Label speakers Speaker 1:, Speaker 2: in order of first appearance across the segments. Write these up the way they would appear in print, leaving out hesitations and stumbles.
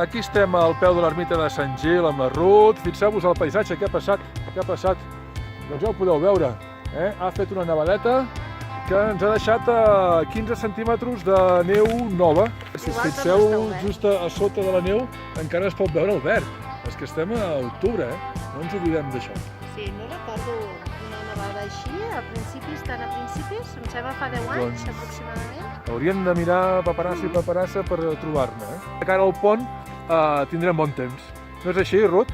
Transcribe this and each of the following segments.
Speaker 1: Aquí estem al peu de l'ermita de Sant Gil amb la Ruth. Fixeu-vos el paisatge, què ha passat? Què ha passat? Doncs ja ho podeu veure. Ha fet una nevadeta que ens ha deixat 15 centímetres de neu nova. Si us fixeu just a sota de la neu encara es pot veure el verd. És que estem a octubre, no ens oblidem d'això.
Speaker 2: Sí, no recordo una nevada així, a principis, tan a principis, em sembla fa 10 anys aproximadament.
Speaker 1: Hauríem de mirar paperassa i paperassa per trobar-ne. De cara al pont tindrem bon temps. No és així, Ruth?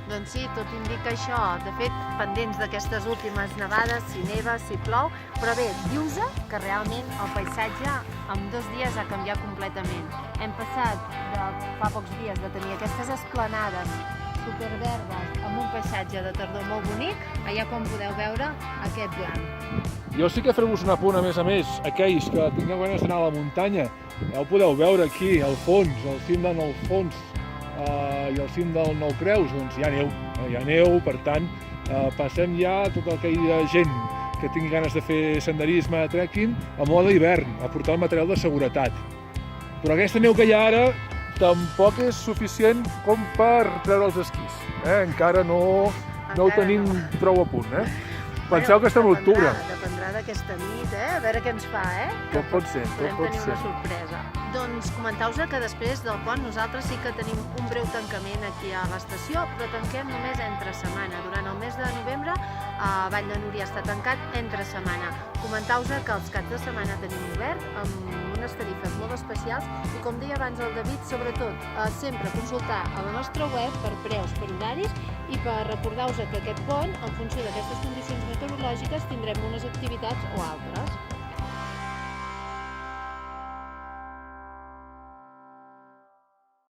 Speaker 2: Doncs sí, tot indica això. De fet, pendents d'aquestes últimes nevades, si neva, si plou, però bé, dius-se que realment el paisatge en 2 dies ha canviat completament. Hem passat fa pocs dies de tenir aquestes esplanades superverdes amb un paisatge de tardor molt bonic, allà com podeu veure aquest blanc.
Speaker 1: Jo sí que faré-vos un apunt, a més, aquells que tingueu ganes d'anar a la muntanya, ja ho podeu veure aquí, al fons, al cim del Nou Fons i al cim del Nou Creus, doncs hi ha neu, per tant, passem ja tota aquella gent que tingui ganes de fer senderisme, trekking, a mode hivern, a portar el material de seguretat. Però aquesta neu que hi ha ara tampoc és suficient com per treure els esquís. Encara no ho tenim prou a punt. Penseu que estem a l'octubre.
Speaker 2: Dependrà d'aquesta nit, a veure què ens fa,
Speaker 1: Tot pot ser, tot pot
Speaker 2: tenir
Speaker 1: ser.
Speaker 2: una sorpresa. Doncs comentar-vos que després del pont nosaltres sí que tenim un breu tancament aquí a l'estació, però tanquem només entre setmana. Durant el mes de novembre Vall de Núria està tancat entre setmana. Comentar-vos que els caps de setmana tenim obert amb unes tarifes molt especials i, com deia abans el David, sobretot sempre consultar a la nostra web per preus, per horaris i per recordar-vos que aquest pont, en funció d'aquestes condicions meteorològiques, tindrem unes activitats o altres.